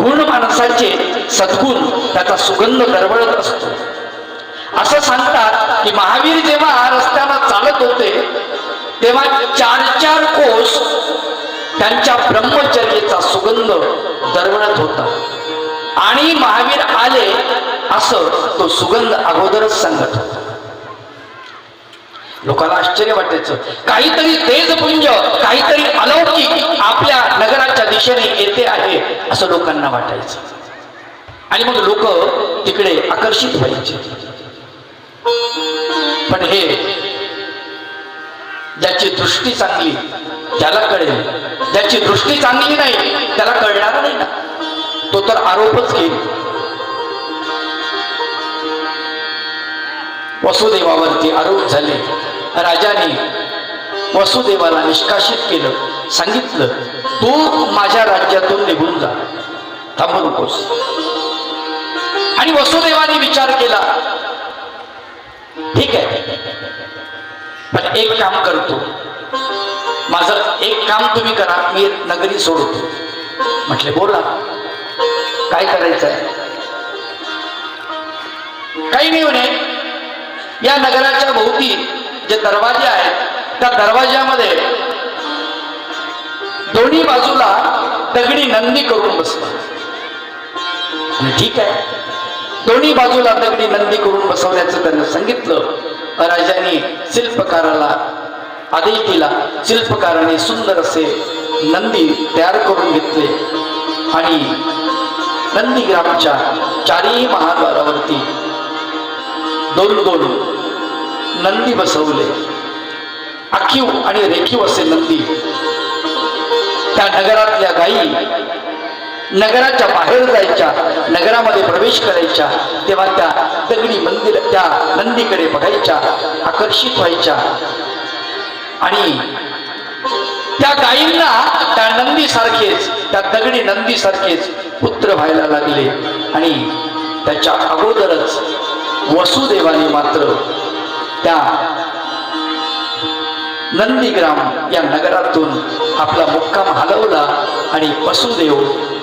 गुण माणसाचे सद्गुण त्याचा सुगंध दरवळत असतो. असं सांगतात की महावीर जेव्हा रस्त्यानं चालत होते तेव्हा 4-4 कोस त्यांच्या ब्रह्मचर्याचा सुगंध दरवळत होता आणि महावीर आले असं तो सुगंध अगोदरच सांगत होता. लोकांना आश्चर्य वाटायचं, काहीतरी तेजपुंज, काहीतरी अलौकिक आपल्या नगराच्या दिशेने येते आहे असं लोकांना वाटायचं. आणि मग लोक तिकडे आकर्षित व्हायचे. पण हे ज्याची दृष्टी चांगली त्याला कळेल, ज्याची दृष्टी चांगली नाही त्याला कळणार नाही ना, तो तर आरोपच घेईल. वसुदेवावरती आरोप झाले. राजाने वसुदेवाला निष्कासित केलं, सांगितलं तू माझ्या राज्यातून निघून जा, थांबू नकोस. आणि वसुदेवाने विचार केला, ठीक आहे पण एक काम करतो, माझं एक काम तुम्ही करा, मी नगरी सोडतो. म्हटले बोला काय करायचंय? काही नाही म्हणे, या नगराच्या भोवती जे दरवाजे आहेत त्या दरवाज्यामध्ये दोन्ही बाजूला दगडी नंदी करून बसवा. ठीक आहे, दोन्ही बाजूला दगडी नंदी करून बसवण्याचं त्यांना सांगितलं. राजाने शिल्पकाराला आदेश दिला. शिल्पकाराने सुंदर असे नंदी तयार करून घेतले आणि नंदीग्रामच्या 4ही महाद्वारावरती 2-2 नंदी बसवले. आखीव आणि रेखीव असे नंदी. त्या नगरातल्या गायी नगराच्या बाहेर जायच्या, नगरामध्ये प्रवेश करायच्या तेव्हा त्या दगडी मंदिर त्या नंदीकडे बघायच्या, आकर्षित व्हायच्या आणि त्या गायींना त्या नंदीसारखेच, त्या दगडी नंदीसारखेच पुत्र व्हायला लागले. आणि त्याच्या अगोदरच वसुदेवाने मात्र त्या नंदीग्राम या नगरातून आपला मुक्काम हलवला आणि वसुदेव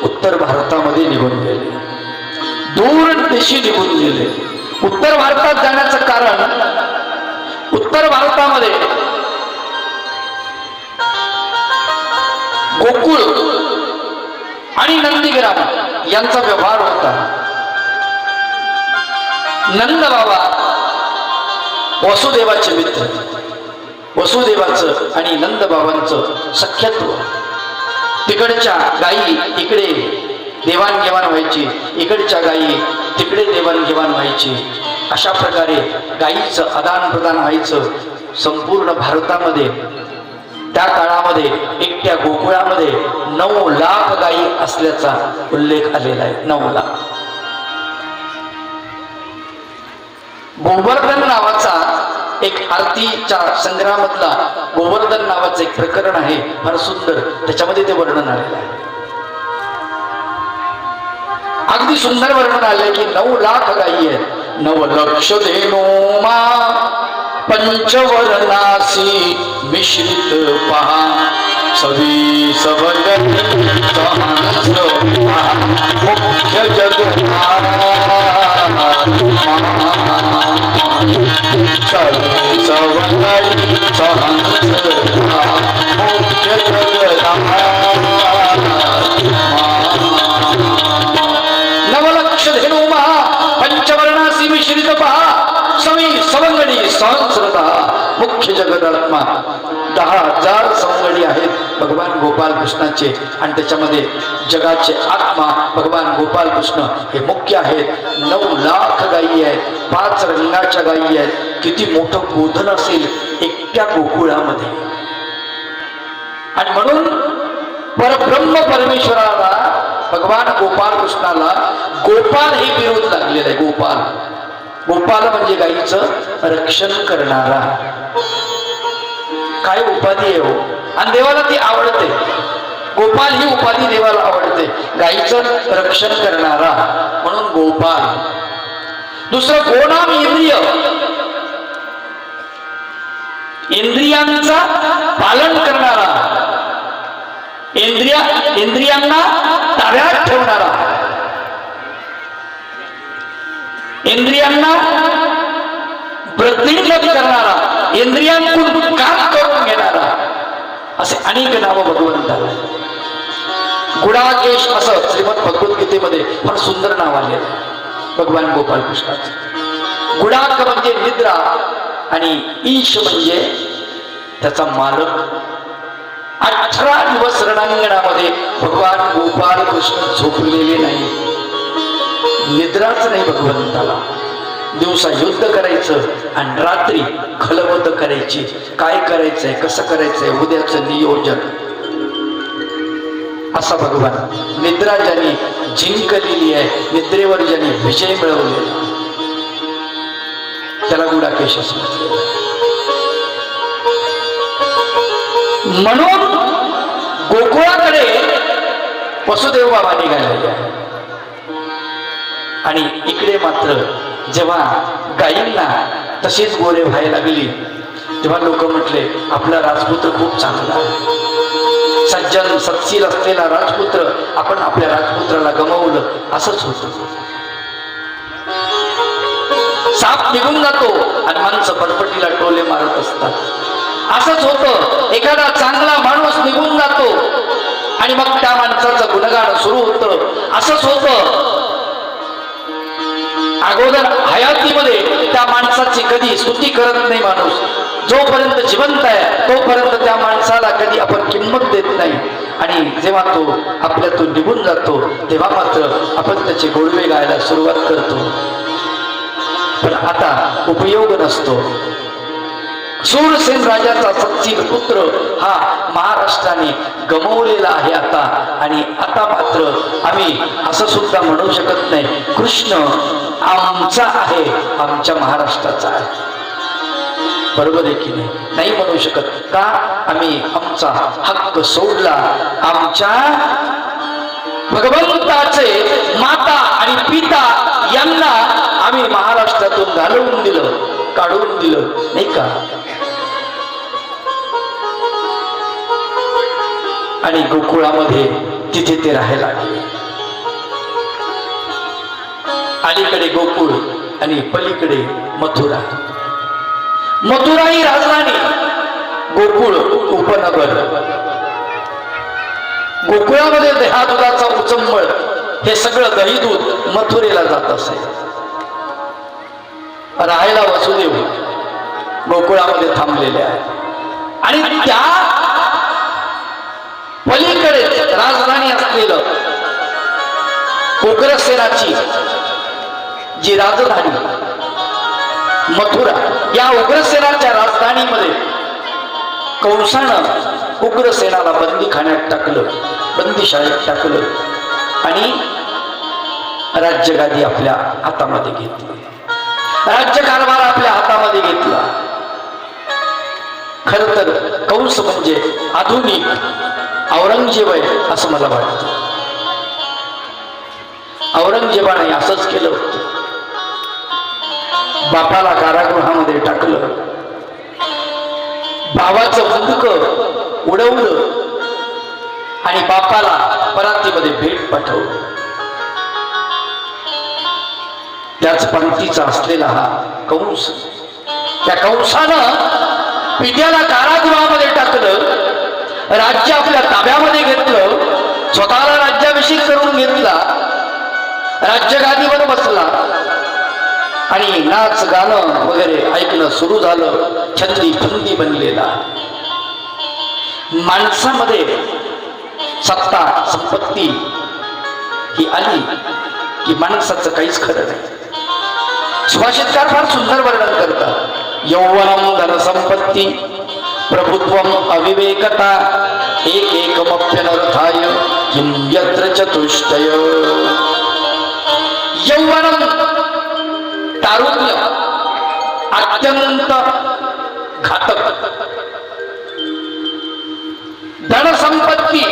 उत्तर भारतामध्ये निघून गेले, दूर देशी निघून गेले. उत्तर भारतात जाण्याचं कारण, उत्तर भारतामध्ये गोकुळ आणि नंदीग्राम यांचा व्यवहार होता. नंद बाबा वसुदेवाचे मित्र, वसुदेवाचं आणि नंद बाबांचं सख्यत्व. तिकडच्या गायी इकडे देवाणघेवाण व्हायची, इकडच्या गायी तिकडे देवाणघेवाण व्हायची. अशा प्रकारे गायीचं आदान प्रदान व्हायचं संपूर्ण भारतामध्ये. त्या काळामध्ये एकट्या गोकुळामध्ये 9 लाख गायी असल्याचा उल्लेख आलेला आहे. 9 लाख. गोवर्धन नावाचा एक आरतीच्या संग्रहामधला गोवर्धन नावाचं एक प्रकरण आहे, फार सुंदर. त्याच्यामध्ये ते वर्णन आलेलं आहे. अगदी सुंदर वर्णन आलंय की 9 लाख गायी आहेत. 9 लक्ष धेनो मा पंचवर्णासी मिश्रित पहा, सवी सवगती मुख्य जगन्नाथ नवलक्ष धेनु महा पंचवर्णासी मिश्रित पहा, सवी सवंगडी सहस्रता मुख्य जगदात्मा. 10,000 सवंगडी आहेत भगवान गोपाल कृष्णाचे आणि त्याच्यामध्ये जगाचे आत्मा भगवान गोपाल कृष्ण हे मुख्य आहेत. 9 लाख गायी आहेत, 5 रंगाच्या गायी आहेत. किती मोठं गोधन असेल एकट्या गोकुळामध्ये. आणि म्हणून परब्रह्म परमेश्वराला भगवान गोपाल कृष्णाला गोपाल हे विरोध लागलेला आहे. गोपाल, गोपाल म्हणजे गायीचं रक्षण करणारा. काय उपाधी आहे हो, आणि देवाला ती आवडते. गोपाल ही उपाधी देवाला आवडते, गायीचं रक्षण करणारा म्हणून गोपाल. दुसरं गोनाम इंद्रिय, इंद्रियांचा पालन करणारा, इंद्रियांना ताब्यात ठेवणारा. इंद्रियांना वृद्धिंगत करणारा, इंद्रियांकडून काम करून घेणारा, असे अनेक नाव भगवंताला. गुडाकेश असं श्रीमद भगवद्गीतेमध्ये फार सुंदर नाव आले भगवान गोपाल कृष्णाचं. गुडाक म्हणजे निद्रा आणि ईश म्हणजे त्याचा मालक. 18 दिवस रणांगणामध्ये भगवान गोपाल कृष्ण झोपलेले नाही. निद्राच नाही भगवंताला. दिवसा युद्ध करायचं आणि रात्री खलबत करायची. काय करायचंय, कसं करायचंय, उद्याचं नियोजन. असा भगवान. निद्रा ज्याने जिंकलेली आहे, निद्रेवर ज्याने विजय मिळवलेला, त्याला गुडाकेश असं म्हटलं. म्हणून गोकुळाकडे वसुदेव बाबा निघाले आणि इकडे मात्र जेव्हा गायींना तशीच गोरे व्हायला लागली तेव्हा लोक म्हटले आपला राजपुत्र खूप चांगला आहे, सज्जन सत्शील असलेला राजपुत्र, आपण आपल्या राजपुत्राला गमावलं. असंच होतं. साप निघून जातो आणि माणसं पटपटीला टोले मारत असतात. असंच होतं. एखादा चांगला माणूस निघून जातो आणि मग त्या माणसाचं गुणगान सुरू होतं. असंच होतं. अगोदर हयातीमध्ये त्या माणसाची कधी स्तुती करत नाही माणूस. जोपर्यंत जिवंत आहे तोपर्यंत त्या माणसाला कधी आपण किंमत देत नाही. आणि जेव्हा तो आपल्यातून निघून जातो तेव्हा मात्र आपण त्याचे गोडवे गायला सुरुवात करतो. पण आता उपयोग नसतो. शूरसेन राजाचा सत्शील पुत्र हा महाराष्ट्राने गमवलेला आहे आता. आणि आता मात्र आम्ही असं सुद्धा म्हणू शकत नाही कृष्ण आमचा आहे, आमच्या महाराष्ट्राचा आहे. बरोबर आहे की नाही? नाही म्हणू शकत. का? आम्ही आमचा हक्क सोडला. आमच्या भगवंताचे माता आणि पिता यांना आम्ही महाराष्ट्रातून घालवून दिलं, काढून दिलं, नाही का? आणि गोकुळामध्ये तिथे ते राहायला लागले. अलीकडे गोकुळ आणि पलीकडे मथुरा. मथुरा ही राजधानी, गोकुळ उपनगर. गोकुळामध्ये दहा दुधाचा उचंबळ हे सगळं दही दूध मथुरेला जात असे. राहायला वसुदेव गोकुळामध्ये थांबलेले आहे. आणि त्या पलीकडे राजधानी असलेलं उग्रसेनाची जी राजधानी मथुरा, या उग्रसेनाच्या राजधानीमध्ये कंसानं उग्रसेनाला बंदीखान्यात टाकलं, बंदीशाळेत टाकलं आणि राज्यगादी आपल्या हातामध्ये घेतली, राज्यकारभार आपल्या हातामध्ये घेतला. खर तर कंस म्हणजे आधुनिक औरंगजेब आहे असं मला वाटतं. औरंगजेबाने असंच केलं होतं. बापाला कारागृहामध्ये टाकलं, भावाचं मुंडक उडवलं आणि बापाला परातीमध्ये भेट पाठवलं. त्याच पंक्तीचा असलेला हा कंस, त्या कंसानं पित्याला कारागृहामध्ये टाकलं, राज्य आपल्या ताब्यामध्ये घेतलं, स्वतःला राज्याभिषेक करून घेतला, राज्यगादीवर बसला आणि नाच गाणं वगैरे ऐकणं सुरू झालं. छंदी फंदी बनलेला. माणसामध्ये सत्ता संपत्ती ही आली की माणसाचं काहीच खरं नाही. सुभाषितकार फार सुंदर वर्णन करतात. यौवनम धनसंपत्ती प्रभुत्वम अविवेकता एकमप्यनर्थाय किं यत्र चतुष्टय. यौवनम तारुण्य अत्यंत घातक, धनसंपत्ती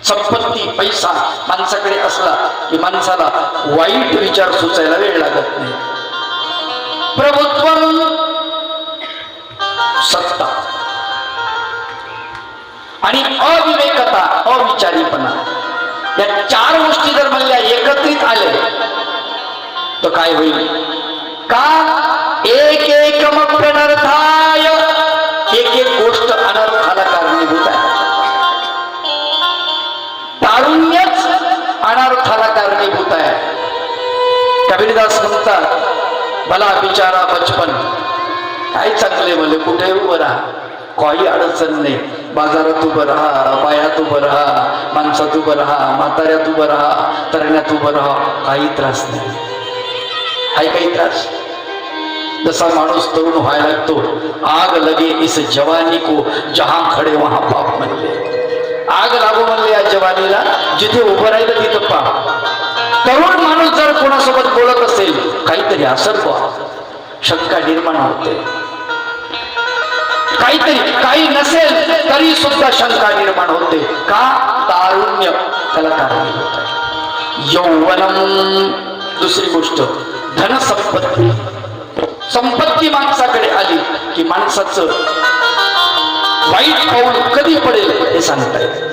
संपत्ती पैसा माणसाकडे असला की माणसाला वाईट विचार सुचायला वेळ लागत नाही. प्रभुत्व सत्ता आणि अविवेकता अविचारीपणा, या चार गोष्टी जर म्हणल्या एकत्रित आले तर काय होईल? का एक अनर्थाय, एक गोष्ट अनर्थाला कारणीभूत आहे. तारुण्यच अनर्थाला कारणीभूत आहे. कबीरदास म्हणतात, भला बिचारा बचपन, काय चांगले भले, कुठे उभं राहा, काही अडचण नाही, बाजारात उभं राहा, बायात उभं राहा, माणसात उभं राहा, म्हाताऱ्यात उभं राहा, तरण्यात उभं राहा, काही त्रास नाही. आहे काही त्रास? जसा माणूस तरुण व्हायला लागतो, आग लगे इस जवानी को जहां खडे वहां पाप म्हणले. आग लागू म्हणले या जवानीला, जिथे उभं राहिलं तिथं पाप. तरुण माणूस जर कोणासोबत बोलत असेल, काहीतरी असेल बा, शंका निर्माण होते. काहीतरी काही नसेल तरी सुद्धा शंका निर्माण होते. का? तारुण्य त्याला कारणीभूत आहे. यौवनम. दुसरी गोष्ट, धनसंपत्ती. संपत्ती माणसाकडे आली की माणसाचं वाईट पाऊल कधी पडेल हे सांगता येत.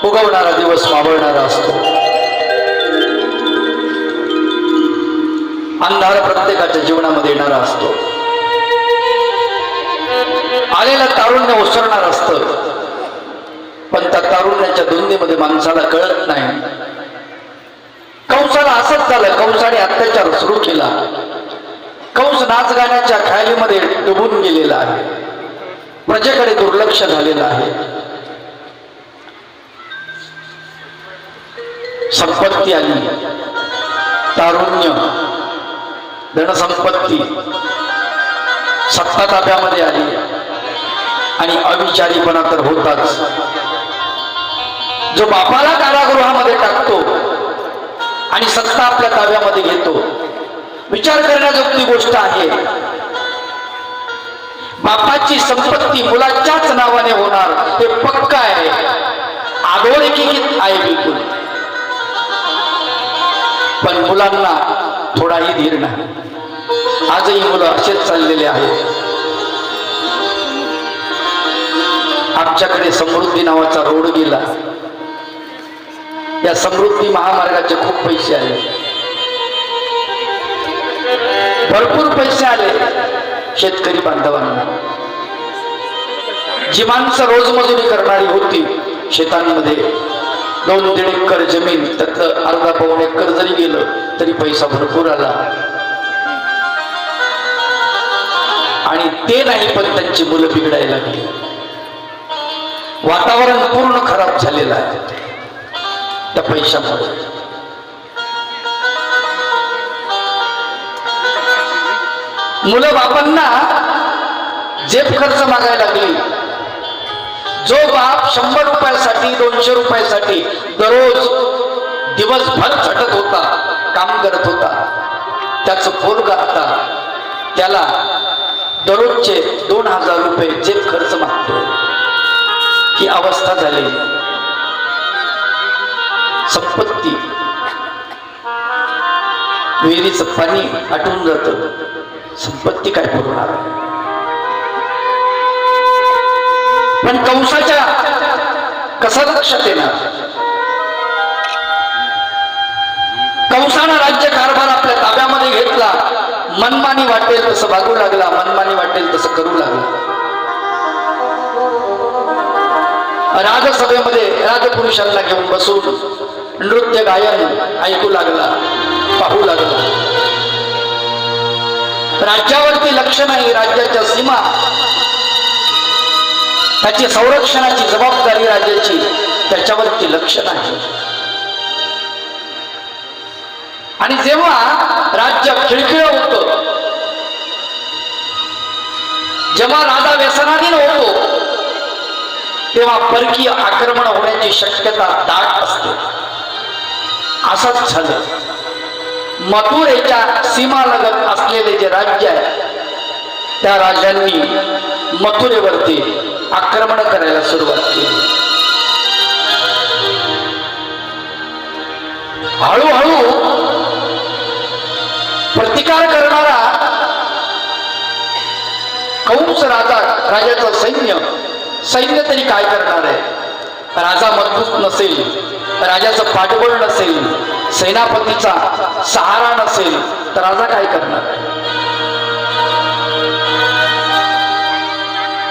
उगवणारा दिवस मावळणारा असतो. अंधार प्रत्येकाच्या जीवनामध्ये येणारा असतो. आलेलं तारुण्य ओसरणार असतं, पण त्या तारुण्याच्या धुंदीमध्ये माणसाला कळत नाही. कंसाला असंच झालं. कंसाने अत्याचार सुरू केला. कंस नाच गाण्याच्या ख्यालीमध्ये डुबून गेलेला आहे. प्रजेकडे दुर्लक्ष झालेलं आहे. संपत्ती आली, तारुण्य, धनसंपत्ती, सत्ता ताब्यामध्ये आली आणि अविचारीपणा तर होताच. जो बापाला कारागृहामध्ये टाकतो आणि सत्ता आपल्या ताब्यामध्ये घेतो, विचार करण्याजोगती गोष्ट आहे. बापाची संपत्ती मुलाच्याच नावाने होणार हे पक्क आहे, अधोरेखित आहे बिलकुल. पण मुलांना थोडाही धीर नाही. आजही मुलं असेच चाललेले आहेत. आमच्याकडे समृद्धी नावाचा रोड गेला. या समृद्धी महामार्गाचे खूप पैसे आले, भरपूर पैसे आले शेतकरी बांधवांना. जी माणसं रोजमजुरी करणारी होती शेतांमध्ये, 2-3 एकर जमीन, त्यातलं अर्धा पाऊण एकर जरी गेलं तरी पैसा भरपूर आला. आणि ते नाही, पण त्यांची मुलं बिघडायला लागली. वातावरण पूर्ण खराब झालेलं आहे त्या पैशामुळे. मुलं बापांना जेब खर्च मागायला लागली. जो बाप 100 रुपयासाठी, 200 रुपयासाठी दररोज दिवसभर झटत होता, काम करत होता, त्याचं पोरगं आता त्याला दररोजचे 2000 रुपये जेब खर्च मागतो. ही अवस्था झाली. संपत्ती, विहिरीचं पाणी आटून जातं, संपत्ती काय पुरवणार. पण कंसाच्या कसं लक्षात येणार. कंसानं राज्य कारभार आपल्या ताब्यामध्ये घेतला. मनमानी वाटेल तसं वागू लागला, मनमानी वाटेल तसं करू लागला. राजसभेमध्ये राजपुरुषांना घेऊन बसून नृत्य गायन ऐकू लागला, पाहू लागला. राज्यावरती लक्ष नाही. राज्याच्या सीमा, त्याची संरक्षणाची जबाबदारी राज्याची, त्याच्यावरती लक्ष नाही. आणि जेव्हा राज्य खिळखिळ होतं, जेव्हा राजा व्यसनाधीन होतो, तेव्हा परकीय आक्रमण होण्याची शक्यता दाट असते. असंच झालं. मथुरेच्या सीमालगत असलेले जे राज्य आहे, त्या राजांनी मथुरेवरती आक्रमण करायला सुरुवात केली. हळूहळू प्रतिकार करणारा कंस राजाचं सैन्य तरी काय करणार आहे. राजा मजबूत नसेल, राजाचं पाठबळ नसेल, सेनापतीचा सहारा नसेल, तर राजा काय करणार आहे.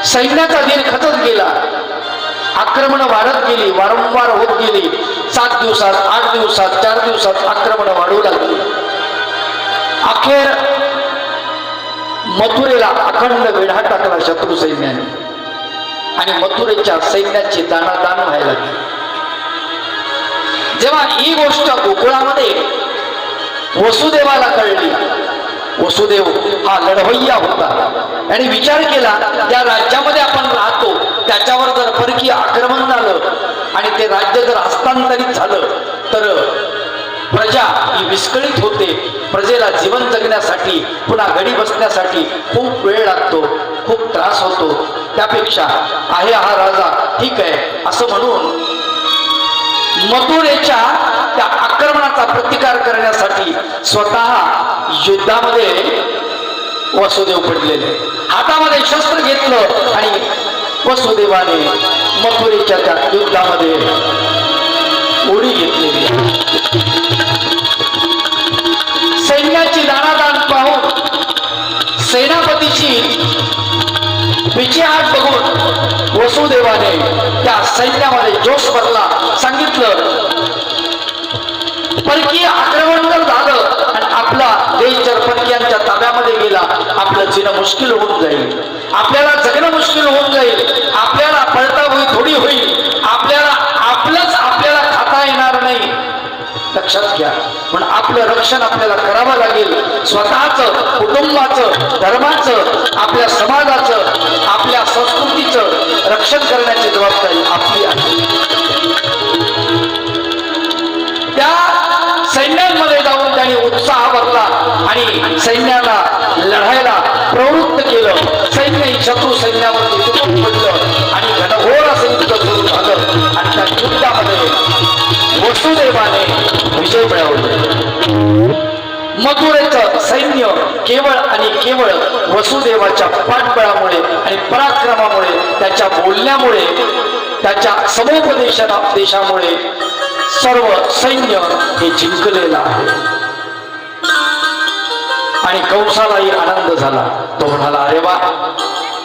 सैन्याचा धीर खचत गेला. आक्रमण वाढत गेली, वारंवार होत गेली. 7 दिवसात, 8 दिवसात, 4 दिवसात आक्रमण वाढू लागली. अखेर मथुरेला अखंड वेढा टाकला शत्रू सैन्याने आणि मथुरेच्या सैन्याची दाणादाण व्हायला लागली. जेव्हा ही गोष्ट गोकुळामध्ये वसुदेवाला कळली, वसुदेव हा लढवय्या होता आणि विचार केला, त्या राज्यामध्ये आपण राहतो त्याच्यावर जर परकीय आक्रमण झालं आणि ते राज्य जर हस्तांतरित झालं तर प्रजा ही विस्कळीत होते. प्रजेला जीवन जगण्यासाठी, पुन्हा घडी बसण्यासाठी खूप वेळ लागतो, खूप त्रास होतो. त्यापेक्षा आहे हा राजा ठीक आहे असं म्हणून मथुरेच्या त्या आक्रमणाचा प्रतिकार करण्यासाठी स्वतः युद्धामध्ये वसुदेव पडलेले, हातामध्ये शस्त्र घेतलं आणि वसुदेवाने मथुरेच्या त्या युद्धामध्ये उडी घेतलेली आहे. सैन्याची दाणादाण पाहून सेनापतीची पिछेहाट बघून वसुदेवाने त्या सैन्यामध्ये जोश भरला. सांगितलं परकीय आक्रमण जर झालं आणि आपला देश जर परकीयांच्या ताब्यामध्ये गेला, आपलं जीणं मुश्किल होऊन जाईल, आपल्याला जगणं मुश्किल होऊन जाईल, आपल्याला पळताभुई थोडी होईल, आपल्याला खाता येणार नाही. लक्षात घ्या. पण आपलं रक्षण आपल्याला करावं लागेल. स्वतःचं, कुटुंबाचं, धर्माचं, आपल्या समाजाचं, आपल्या संस्कृतीचं रक्षण करण्याची जबाबदारी आपली आहे. त्या सैन्यांमध्ये जाऊन त्यांनी उत्साह भरला आणि सैन्याला लढायला प्रवृत्त केलं. सैन्य शत्रू सैन्यावरती तुटून पडलं आणि घनघोर असं युद्ध सुरू झालं आणि त्या युद्धामध्ये वसुदेवाने विजय मिळवले. मथुरेचं सैन्य केवळ आणि केवळ वसुदेवाच्या पाठबळामुळे आणि पराक्रमामुळे, त्याच्या बोलण्यामुळे, त्याच्या समुपदेशामुळे सर्व सैन्य हे जिंकलेलं आहे. आणि कंसालाही आनंद झाला. तो म्हणाला, अरे वा,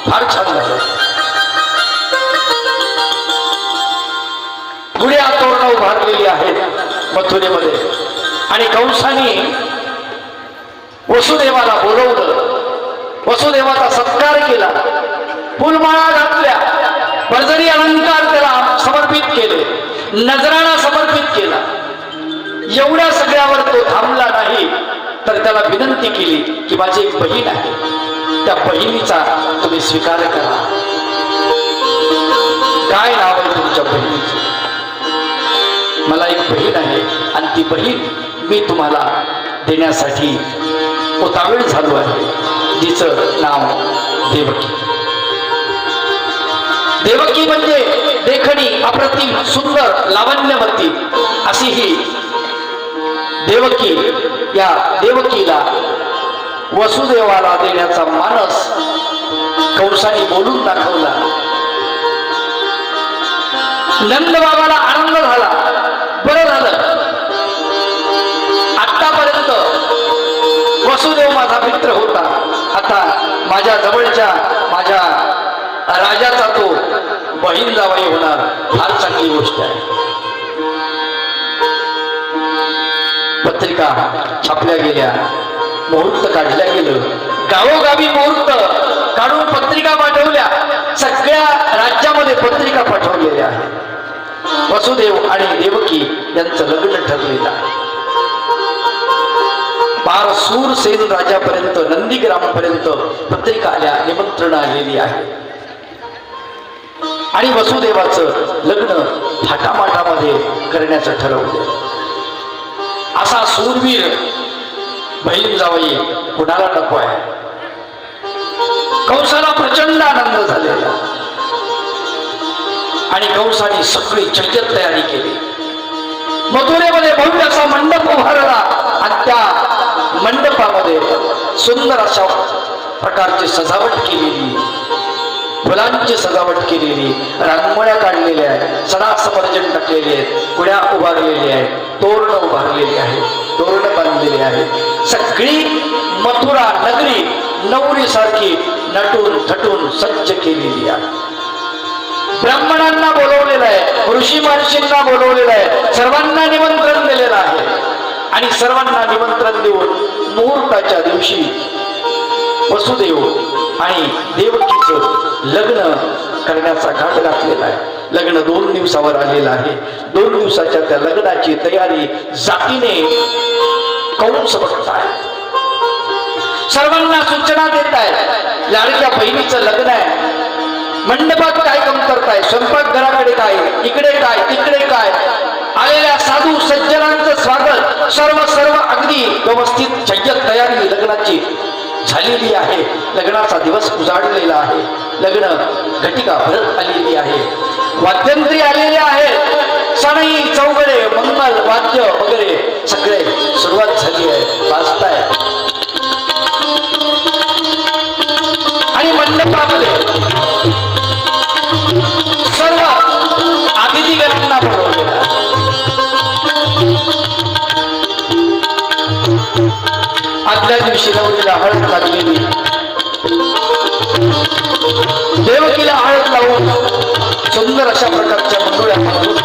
फार छान झालं. गुढ्या तोरणं उभारलेली आहेत मथुरेमध्ये आणि कंसाने वसुदेवाला बोलवलं. वसुदेवाचा सत्कार केला, फुलमाळा घातल्या, भरजरी अलंकार त्याला समर्पित केले, नजराणा समर्पित केला. एवढ्या सगळ्यावर तो थांबला नाही, तर त्याला विनंती केली की माझी एक बहीण आहे, त्या बहिणीचा तुम्ही स्वीकार करा. काय नाव आहे तुमच्या बहिणीचं? मला एक बहीण आहे आणि ती बहीण मी तुम्हाला देण्यासाठी उतावीळ झालो आहे, जिचं नाव देवकी. देवकी म्हणजे देखणी, अप्रतिम, सुंदर, लावण्यवती अशी ही देवकी. या देवकीला वसुदेवाला देण्याचा मानस कंसाने बोलून दाखवला. नंद बाबाला आनंद झाला. बरं झालं, आतापर्यंत वसुदेव माझा मित्र होता, आता माझ्या जवळच्या माझ्या राजाचा तो बहीण जावई होणार. फार चांगली गोष्ट आहे. पत्रिका छापल्या गेल्या, मुहूर्त काढल्या गेलं, गावोगावी मुहूर्त काढून पत्रिका पाठवल्या. सगळ्या राज्यामध्ये पत्रिका पाठवलेल्या आहेत. वसुदेव आणि देवकी यांचं लग्न ठरलेलं आहे. पार सूरसेन राजापर्यंत, नंदीग्रामपर्यंत पत्रिका आल्या, निमंत्रण आलेली आहे. आणि वसुदेवाचं लग्न थाटामाटामध्ये करण्याचं ठरवलं. असा सूरवीर बहीण जावई कुणाला नको आहे. कंसाला प्रचंड आनंद झालेला आणि कंसाने सगळी जय्यत तयारी केली. मथुरेमध्ये भव्य असा मंडप उभारला आणि त्या मंडपामध्ये सुंदर अशा प्रकारची सजावट केलेली, फुलांची सजावट केलेली, रांगोळ्या काढलेल्या आहेत, सडासमर्जन टाकलेले आहेत, गुढ्या उभारलेल्या आहेत, तोरण उभारलेली आहेत, तोरण बांधलेली आहेत. सगळी मथुरा नगरी नवरीसारखी नटून थटून सज्ज केलेली आहे. ब्राह्मणांना बोलवलेलं आहे, ऋषी महर्षींना बोलवलेलं आहे, सर्वांना निमंत्रण दिलेलं आहे. आणि सर्वांना निमंत्रण देऊन मुहूर्ताच्या दिवशी वसुदेव आणि देवकीचं लग्न करण्याचा घाट घातलेला आहे. लग्न 2 दिवसावर आलेलं आहे. 2 दिवसाच्या त्या लग्नाची तयारी जातीने कंस बघताय, सर्वांना सूचना देत आहेत. लाडक्या बहिणीचं लग्न आहे, मंडपात काय कमतरताय, स्वयंपाकघराकडे काय, इकडे काय, तिकडे काय, आलेल्या साधू सज्जनांचं स्वागत, सर्व अगदी व्यवस्थित जय्यत तयारी लग्नाची झालेली आहे. लग्नाचा दिवस उजाडलेला आहे. लग्न घटिका भरत आलेली आहे, वाद्यंत्री आलेले आहेत, सनई चौघडे मंगल वाद्य वगैरे सगळे सुरुवात झाली आहे, वाजताय. आणि मंडपामध्ये सर्व अतिथीगणांना बोलवलेला आदल्या दिवशी नवरीला हळद लागलेली, देवकीला हळद लावून सुंदर अशा प्रकारच्या मंडोळ्या बांधून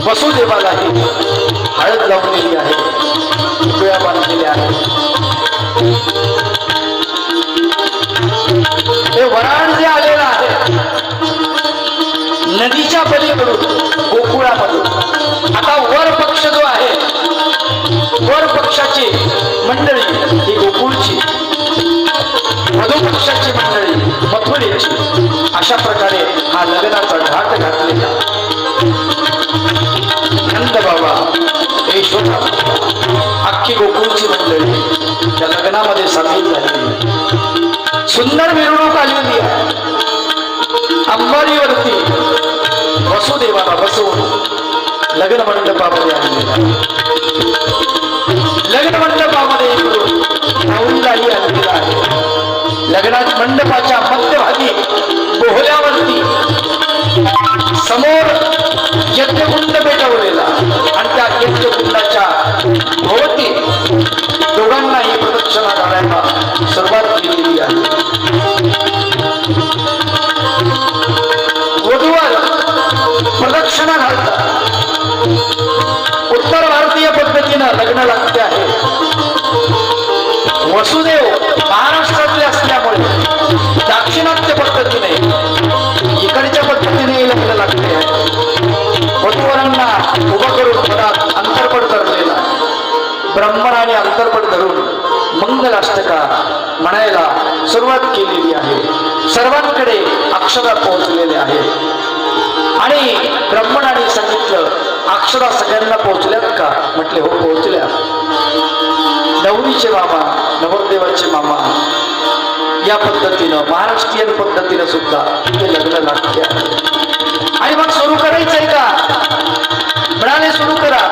वसुदेवालाही हळद लावलेली आहे, मंडोळ्या बांधलेल्या आहेत. हे वराड जे आलेलं आहे नदीच्या पलीकडून गोकुळामधून, आता वर पक्ष जो आहे, वर पक्षाची मंडळी ही गोकुळची, मधु पक्षाची मंडळी मथुरेची, अशा प्रकारे हा लग्नाचा घाट घातलेला. नंद बाबा, यशोदा, अख्खी गोकुळची मंडळी त्या लग्नामध्ये सामील झाली. सुंदर मिरवणूक आलेली आहे. अंबारीवरती वसुदेवाला बसवून लग्न मंडपामध्ये आणलेला, लग्न मंडपामध्ये नवरीलाही आणलेला आहे. लग्नात मंडपाच्या मध्यभागी बोहल्यावरती समोर यज्ञकुंड पेटवलेला आणि त्या यज्ञकुंडाच्या भोवती दोघांनाही प्रदक्षिणा घालायला सुरुवात केलेली आहे. वधूवर प्रदक्षिणा घालतात. उत्तर भारतीय पद्धतीनं लग्न लागते आहे. वसुदेव महाराष्ट्रातले असल्यामुळे दाक्षिणात्य पद्धतीने इकडच्या पद्धतीने लग्न लागते आहे. वधूवरांना उभं करून मनात अंतरपट धरलेला, ब्राह्मणाने अंतरपट धरून मंगलाष्टका म्हणायला सुरुवात केलेली आहे. सर्वांकडे अक्षरा पोहोचलेल्या आहेत आणि ब्राह्मणाने सांगितलं, अक्षरा सगळ्यांना पोहोचल्यात का? म्हटले हो पोहोचल्या. नवरीचे मामा, नवरदेवाचे मामा, या पद्धतीनं महाराष्ट्रीयन पद्धतीनं सुद्धा हे लग्न लागते आहे. आणि मग सुरू करायचंय का? म्हणाले सुरू करा.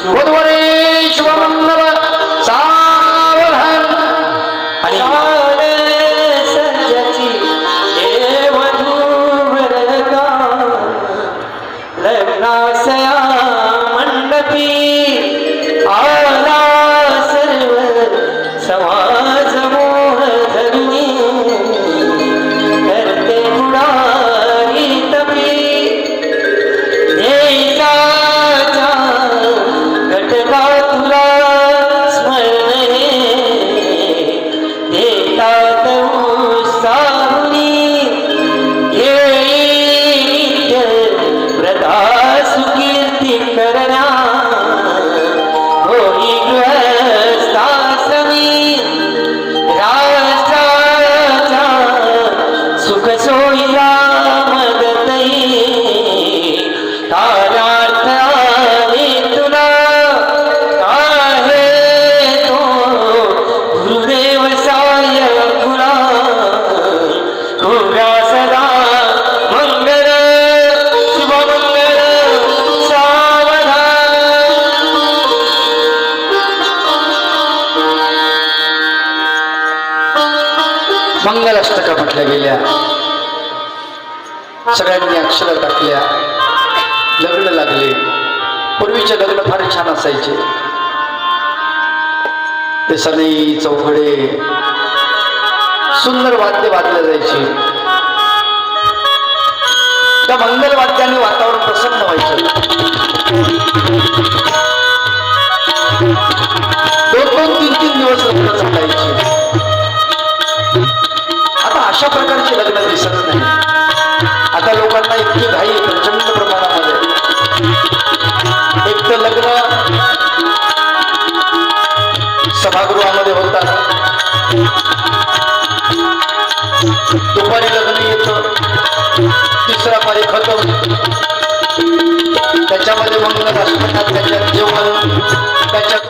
वधूवरे शुभमंगल सावधान. आणि लग्नासया मंडपी आला सर्व समाज मोह धरुणी, करते मुरारी तपी देशाच्या घटका तुला स्मरण देतात उत्साहुनी, सुकीर्ती करण्या होई गृहस्थाश्रमी, राष्ट्राच्या सुख सोयीला मदतई, कार्यार्थ आहे तुला आहे तो गुरुदेव साय तुला, गोव्या सदा मंगल शुभमंगल सावधान. मंगलाष्टका म्हटल्या गेल्या. सगळ्यांनी अक्षरा टाकल्या. लग्न लागले. पूर्वीचे लग्न फार छान असायचे. ते सनई चौघडे सुंदर वाद्य वाजले जायचे. त्या मंगल वाद्याने वातावरण प्रसन्न व्हायचं. 2-3 दिवस लग्न चालायचे. आता अशा प्रकारचे लग्न दिसत नाही. आता लोकांना इतकी घाई प्रचंड प्रमाणामध्ये. एक तर लग्न सभागृहामध्ये होतात, दुपारी लग्न येतं, तिसरा पारी खतम, त्याच्यामध्ये मंगलाष्टकात त्याच्यात जेवण